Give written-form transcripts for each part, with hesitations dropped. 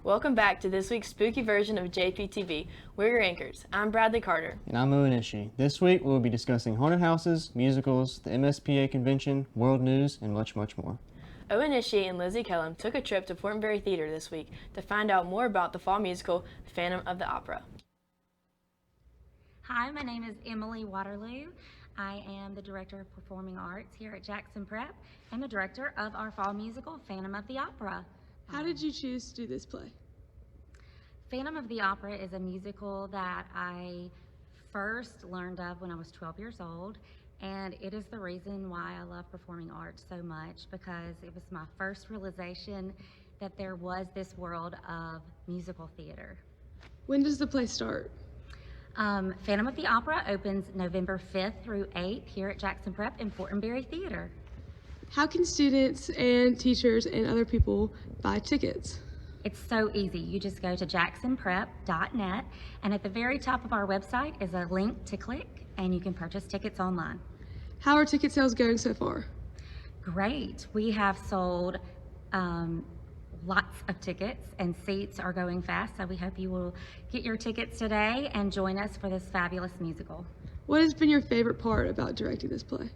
Welcome back to this week's spooky version of JPTV. We're your anchors. I'm Bradley Carter. And I'm Owen Ishii. This week we'll be discussing haunted houses, musicals, the MSPA convention, world news, and much, much more. Owen Ishii and Lizzie Kellum took a trip to Fortenberry Theater this week to find out more about the fall musical Phantom of the Opera. Hi, my name is Emily Waterloo. I am the Director of Performing Arts here at Jackson Prep and the director of our fall musical, Phantom of the Opera. How did you choose to do this play? Phantom of the Opera is a musical that I first learned of when I was 12 years old, and it is the reason why I love performing arts so much, because it was my first realization that there was this world of musical theater. When does the play start? Phantom of the Opera opens November 5th through 8th here at Jackson Prep in Fortenberry Theater. How can students and teachers and other people buy tickets? It's so easy. You just go to jacksonprep.net, and at the very top of our website is a link to click, and you can purchase tickets online. How are ticket sales going so far? Great. We have sold lots of tickets, and seats are going fast, so we hope you will get your tickets today and join us for this fabulous musical. What has been your favorite part about directing this play?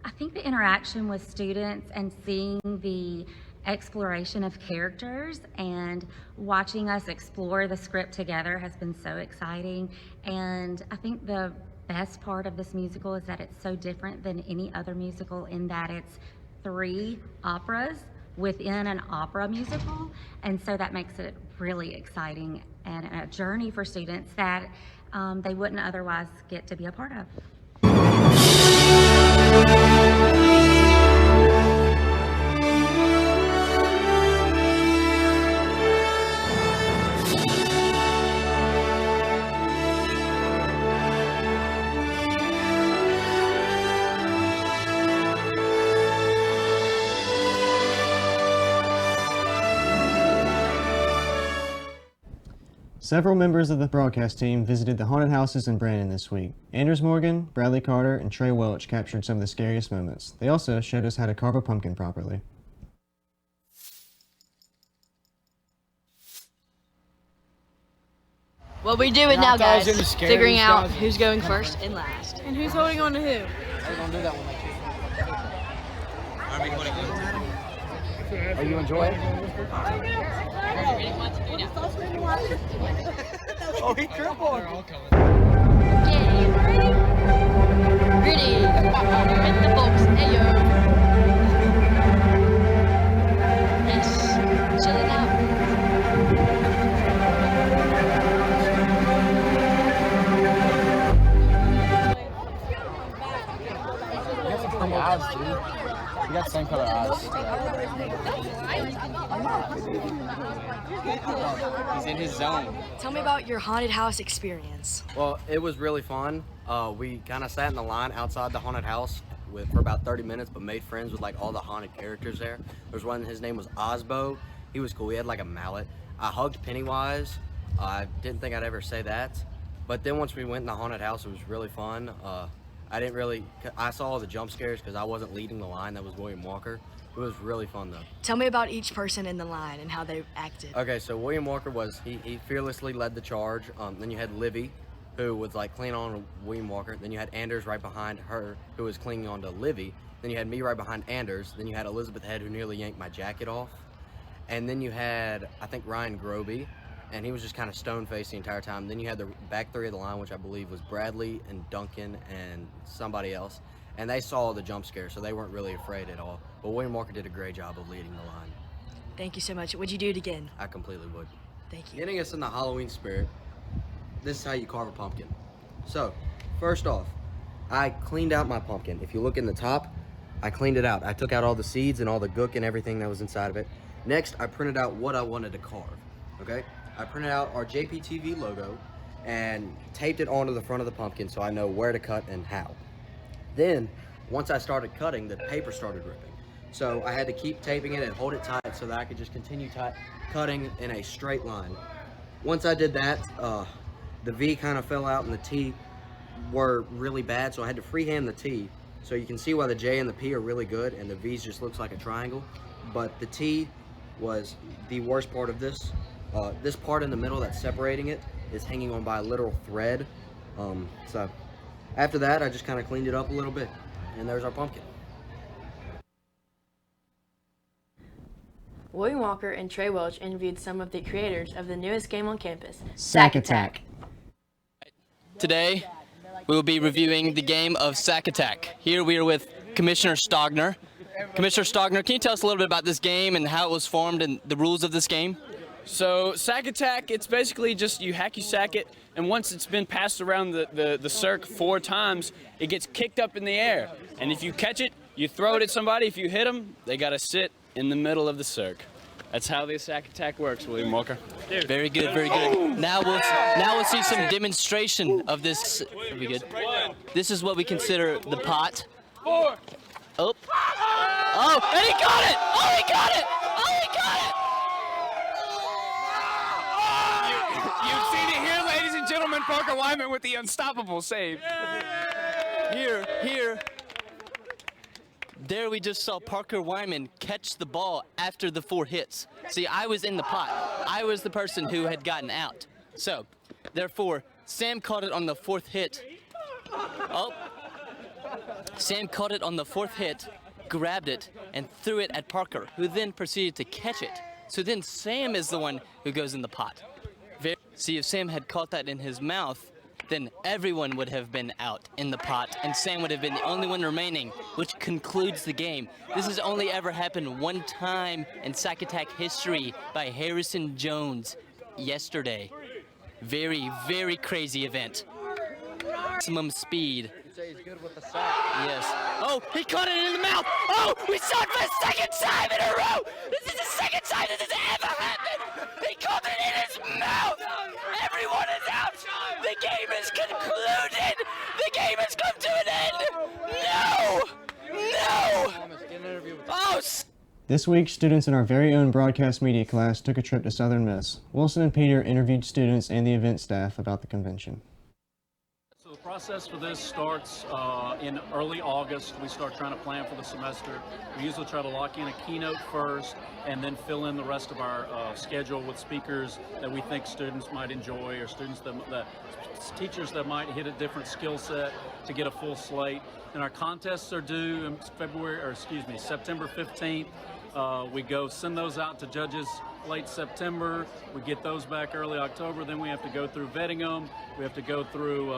I think the interaction with students and seeing the exploration of characters and watching us explore the script together has been so exciting. And I think the best part of this musical is that it's so different than any other musical in that it's 3 operas within an opera musical, and so that makes it really exciting and a journey for students that they wouldn't otherwise get to be a part of. Several members of the broadcast team visited the haunted houses in Brandon this week. Anders Morgan, Bradley Carter, and Trey Welch captured some of the scariest moments. They also showed us how to carve a pumpkin properly. Well, we do it now, guys. Figuring out who's going first and last. And who's holding on to who? We're gonna do that one like Are you enjoying it? Oh, he crippled. Okay, ready? Hit the folks. Hey, yo. Yes, chilling out. You got some pretty eyes, dude. You got the same color eyes. He's in his zone. Tell me about your haunted house experience. Well, it was really fun. We kind of sat in the line outside the haunted house for about 30 minutes, but made friends with like all the haunted characters there. There's one, his name was Osbo. He was cool. He had like a mallet. I hugged Pennywise. I didn't think I'd ever say that. But then once we went in the haunted house, it was really fun. I saw all the jump scares because I wasn't leading the line. That was William Walker. It was really fun though. Tell me about each person in the line and how they acted. Okay, so William Walker he fearlessly led the charge. Then you had Livy, who was like clinging on to William Walker. Then you had Anders right behind her, who was clinging on to Livy. Then you had me right behind Anders. Then you had Elizabeth Head, who nearly yanked my jacket off. And then you had, I think, Ryan Groby, and he was just kind of stone-faced the entire time. Then you had the back 3 of the line, which I believe was Bradley and Duncan and somebody else. And they saw the jump scare, so they weren't really afraid at all. But William Walker did a great job of leading the line. Thank you so much. Would you do it again? I completely would. Thank you. Getting us in the Halloween spirit, this is how you carve a pumpkin. So, first off, I cleaned out my pumpkin. If you look in the top, I cleaned it out. I took out all the seeds and all the gook and everything that was inside of it. Next, I printed out what I wanted to carve, okay? I printed out our JPTV logo and taped it onto the front of the pumpkin so I know where to cut and how. Then, once I started cutting, the paper started ripping. So I had to keep taping it and hold it tight so that I could just continue cutting in a straight line. Once I did that, the V kind of fell out and the T were really bad, so I had to freehand the T. So you can see why the J and the P are really good and the V's just looks like a triangle. But the T was the worst part of this. This part in the middle that's separating it is hanging on by a literal thread. So after that, I just kind of cleaned it up a little bit, and there's our pumpkin. William Walker and Trey Welch interviewed some of the creators of the newest game on campus, Sack Attack. Today, we will be reviewing the game of Sack Attack. Here we are with Commissioner Stogner. Commissioner Stogner, can you tell us a little bit about this game and how it was formed and the rules of this game? So Sack Attack, it's basically just you sack it, and once it's been passed around the circ 4 times, it gets kicked up in the air. And if you catch it, you throw it at somebody. If you hit them, they got to sit in the middle of the circ. That's how the Sack Attack works, William Walker. Dude. Very good, very good. Now we'll see some demonstration of this. Very good. This is what we consider the pot. 4. Oh. Oh, and he got it! Oh, he got it! Oh, he got it! You've seen it here, ladies and gentlemen. Parker Wyman with the unstoppable save. Here. There we just saw Parker Wyman catch the ball after the 4 hits. See, I was in the pot. I was the person who had gotten out. So, therefore, Sam caught it on the 4th hit. Oh. Sam caught it on the 4th hit, grabbed it, and threw it at Parker, who then proceeded to catch it. So then Sam is the one who goes in the pot. See, if Sam had caught that in his mouth, then everyone would have been out in the pot, and Sam would have been the only one remaining, which concludes the game. This has only ever happened one time in Sack Attack history by Harrison Jones yesterday. Very, very crazy event. Maximum speed. Yes. Oh, he caught it in the mouth. Oh, we saw it for the 2nd time in a row. This is the 2nd time this has ever happened. He caught it in his mouth. Everyone is out. The game is concluded. The game has come to an end. No. Oh. This week, students in our very own broadcast media class took a trip to Southern Miss. Wilson and Peter interviewed students and the event staff about the convention. The process for this starts in early August. We start trying to plan for the semester. We usually try to lock in a keynote first and then fill in the rest of our schedule with speakers that we think students might enjoy, or teachers that might hit a different skill set to get a full slate. And our contests are due in September 15th. We go send those out to judges late September. We get those back early October. Then we have to go through vetting them. We have to go through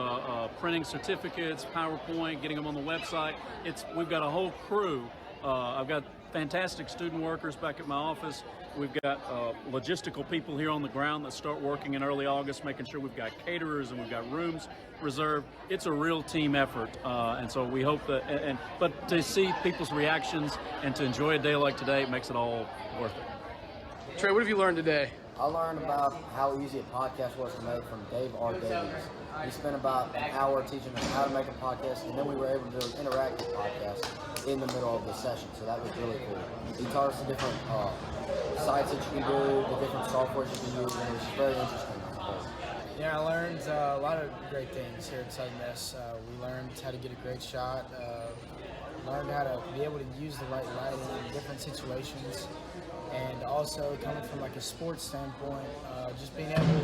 printing certificates, PowerPoint, getting them on the website. We've got a whole crew. I've got fantastic student workers back at my office. We've got logistical people here on the ground that start working in early August, making sure we've got caterers and we've got rooms reserved. It's a real team effort, and so we hope that. But to see people's reactions and to enjoy a day like today, it makes it all worth it. Trey, what have you learned today? I learned about how easy a podcast was to make from Dave R. Davies. He spent about an hour teaching us how to make a podcast, and then we were able to do an interactive podcast in the middle of the session, so that was really cool. He taught us the different sites that you can do, the different softwares you can use, and it was very interesting. Yeah, I learned a lot of great things here at Southern Miss. We learned how to get a great shot, learned how to be able to use the right lighting in different situations, and also coming from like a sports standpoint, just being able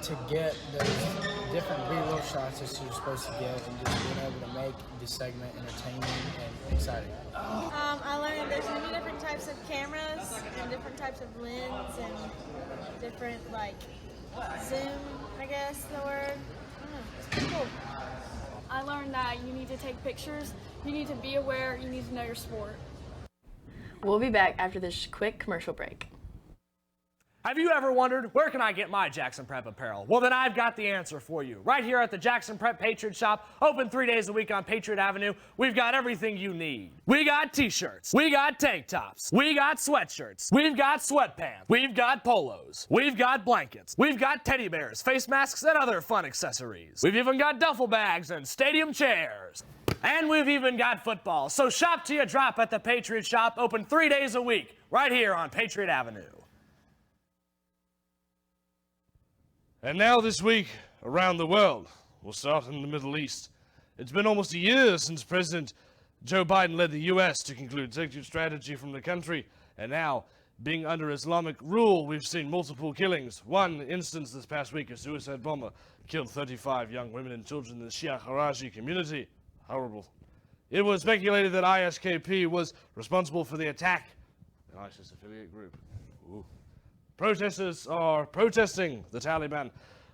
to get those different real shots that you're supposed to get, and just being able to make the segment entertaining and exciting. I learned there's many different types of cameras and different types of lens and different zoom, I guess the word. I don't know, it's pretty cool. I learned that you need to take pictures, you need to be aware, you need to know your sport. We'll be back after this quick commercial break. Have you ever wondered, where can I get my Jackson Prep apparel? Well, then I've got the answer for you. Right here at the Jackson Prep Patriot Shop, open 3 days a week on Patriot Avenue, we've got everything you need. We got t-shirts, we got tank tops, we got sweatshirts, we've got sweatpants, we've got polos, we've got blankets, we've got teddy bears, face masks, and other fun accessories. We've even got duffel bags and stadium chairs. And we've even got football. So shop till you drop at the Patriot Shop, open 3 days a week, right here on Patriot Avenue. And now this week, around the world, we'll start in the Middle East. It's been almost a year since President Joe Biden led the U.S. to conclude executive strategy from the country, and now being under Islamic rule, we've seen multiple killings. One instance this past week, a suicide bomber killed 35 young women and children in the Shia Kharaji community. Horrible. It was speculated that ISKP was responsible for the attack, an ISIS affiliate group. Ooh. Protesters are protesting the Taliban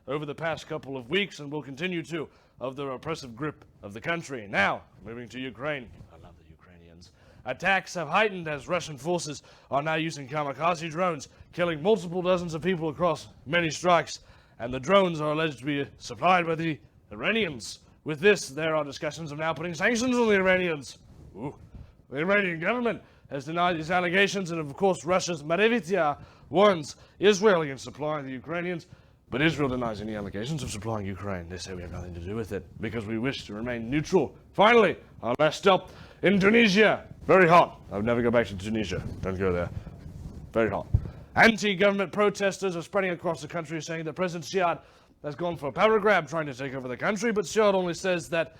over the past couple of weeks and will continue to, of the oppressive grip of the country. Now, moving to Ukraine. I love the Ukrainians. Attacks have heightened as Russian forces are now using kamikaze drones, killing multiple dozens of people across many strikes, and the drones are alleged to be supplied by the Iranians. With this, there are discussions of now putting sanctions on the Iranians. Ooh. The Iranian government has denied these allegations, and of course Russia's Marivitia warns Israel against supplying the Ukrainians, but Israel denies any allegations of supplying Ukraine. They say we have nothing to do with it because we wish to remain neutral. Finally, our last stop in Tunisia. Very hot. I would never go back to Tunisia. Don't go there. Very hot. Anti-government protesters are spreading across the country saying that President Siad has gone for a power grab trying to take over the country, but Siad only says that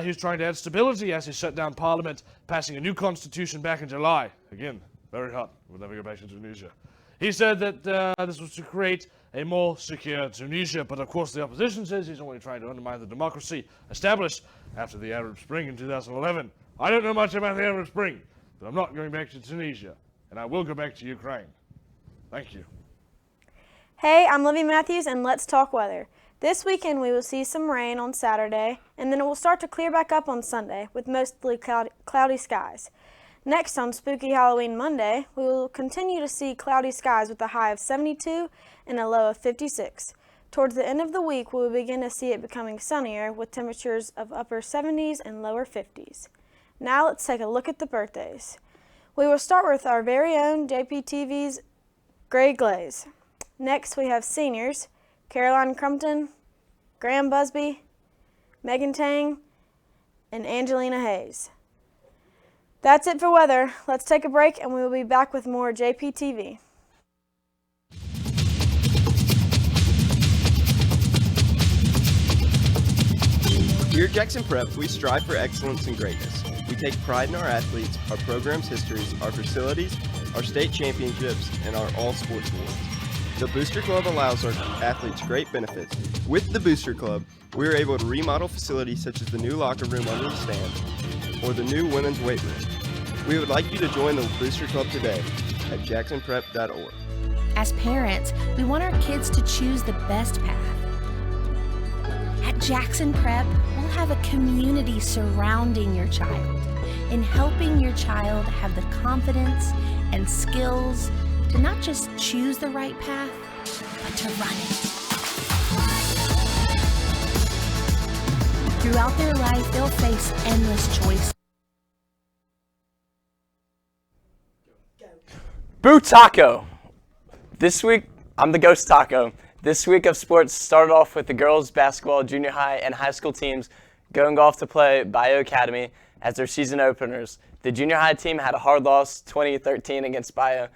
he's trying to add stability as he shut down parliament, passing a new constitution back in July. Again, very hot. We'll never go back to Tunisia. He said that this was to create a more secure Tunisia, but of course the opposition says he's only trying to undermine the democracy established after the Arab Spring in 2011. I don't know much about the Arab Spring, but I'm not going back to Tunisia, and I will go back to Ukraine. Thank you. Hey, I'm Livy Matthews, and let's talk weather. This weekend we will see some rain on Saturday, and then it will start to clear back up on Sunday with mostly cloudy skies. Next, on Spooky Halloween Monday, we will continue to see cloudy skies with a high of 72 and a low of 56. Towards the end of the week, we will begin to see it becoming sunnier with temperatures of upper 70s and lower 50s. Now let's take a look at the birthdays. We will start with our very own JPTV's Gray Glaze. Next, we have seniors, Caroline Crumpton, Graham Busby, Megan Tang, and Angelina Hayes. That's it for weather. Let's take a break and we will be back with more JPTV. Here at Jackson Prep, we strive for excellence and greatness. We take pride in our athletes, our program's histories, our facilities, our state championships, and our all sports awards. The Booster Club allows our athletes great benefits. With the Booster Club, we are able to remodel facilities such as the new locker room under the stand or the new women's weight room. We would like you to join the Booster Club today at jacksonprep.org. As parents, we want our kids to choose the best path. At Jackson Prep, we'll have a community surrounding your child and helping your child have the confidence and skills to not just choose the right path, but to run it. Throughout their life, they'll face endless choices. Boo Taco! This week, I'm the Ghost Taco. This week of sports started off with the girls' basketball, junior high, and high school teams going off to play Bio Academy as their season openers. The junior high team had a hard loss, 20-13 against Bio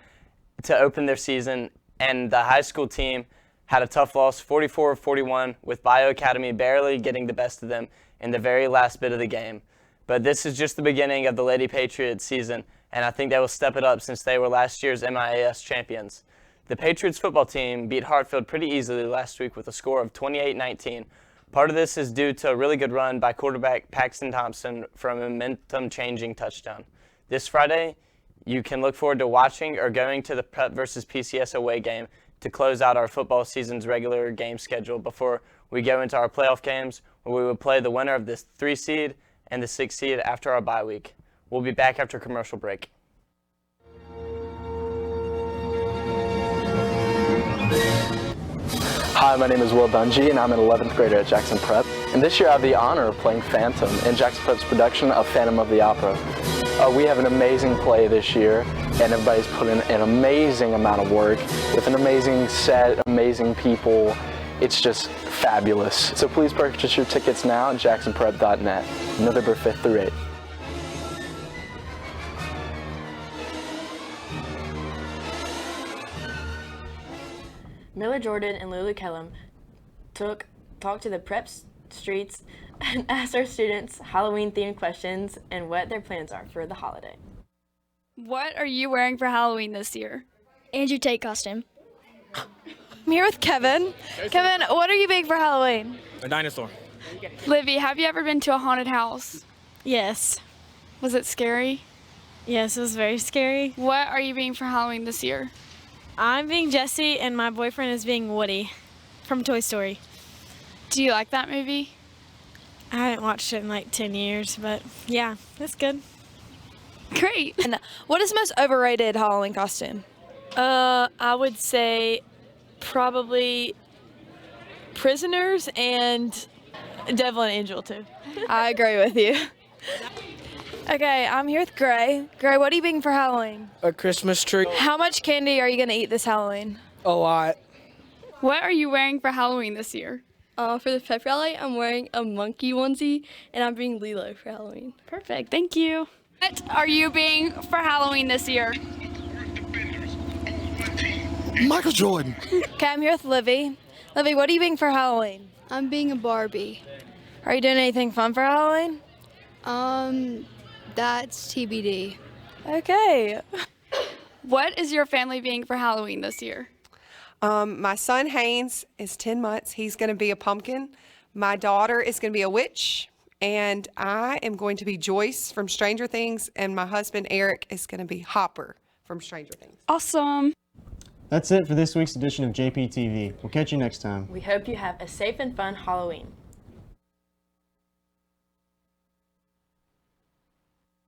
to open their season, and the high school team had a tough loss, 44-41, with Bio Academy barely getting the best of them in the very last bit of the game. But this is just the beginning of the Lady Patriots season, and I think they will step it up since they were last year's MIAS champions. The Patriots football team beat Hartfield pretty easily last week with a score of 28-19. Part of this is due to a really good run by quarterback Paxton Thompson for a momentum-changing touchdown. This Friday, you can look forward to watching or going to the Prep versus PCS away game to close out our football season's regular game schedule before we go into our playoff games, where we will play the winner of the 3 seed and the 6 seed after our bye week. We'll be back after commercial break. Hi, my name is Will Dungy, and I'm an 11th grader at Jackson Prep. And this year I have the honor of playing Phantom in Jackson Prep's production of Phantom of the Opera. We have an amazing play this year, and everybody's put in an amazing amount of work with an amazing set, amazing people. It's just fabulous. So please purchase your tickets now at jacksonprep.net, November 5th through 8th. Miller Jordan and Lulu Kellum talked to the prep streets and asked our students Halloween-themed questions and what their plans are for the holiday. What are you wearing for Halloween this year? Andrew Tate costume. I'm here with Kevin. Kevin, what are you being for Halloween? A dinosaur. Livy, have you ever been to a haunted house? Yes. Was it scary? Yes, it was very scary. What are you being for Halloween this year? I'm being Jessie, and my boyfriend is being Woody from Toy Story. Do you like that movie? I haven't watched it in like 10 years, but yeah, it's good. Great. And what is the most overrated Halloween costume? I would say probably Prisoners and Devil and Angel too. I agree with you. Okay, I'm here with Gray. Gray, what are you being for Halloween? A Christmas tree. How much candy are you going to eat this Halloween? A lot. What are you wearing for Halloween this year? For the pep rally, I'm wearing a monkey onesie, and I'm being Lilo for Halloween. Perfect, thank you. What are you being for Halloween this year? Michael Jordan. Okay, I'm here with Livy. Livy, what are you being for Halloween? I'm being a Barbie. Are you doing anything fun for Halloween? That's TBD. Okay. What is your family being for Halloween this year? My son Haynes is 10 months. He's going to be a pumpkin. My daughter is going to be a witch. And I am going to be Joyce from Stranger Things. And my husband Eric is going to be Hopper from Stranger Things. Awesome. That's it for this week's edition of JPTV. We'll catch you next time. We hope you have a safe and fun Halloween.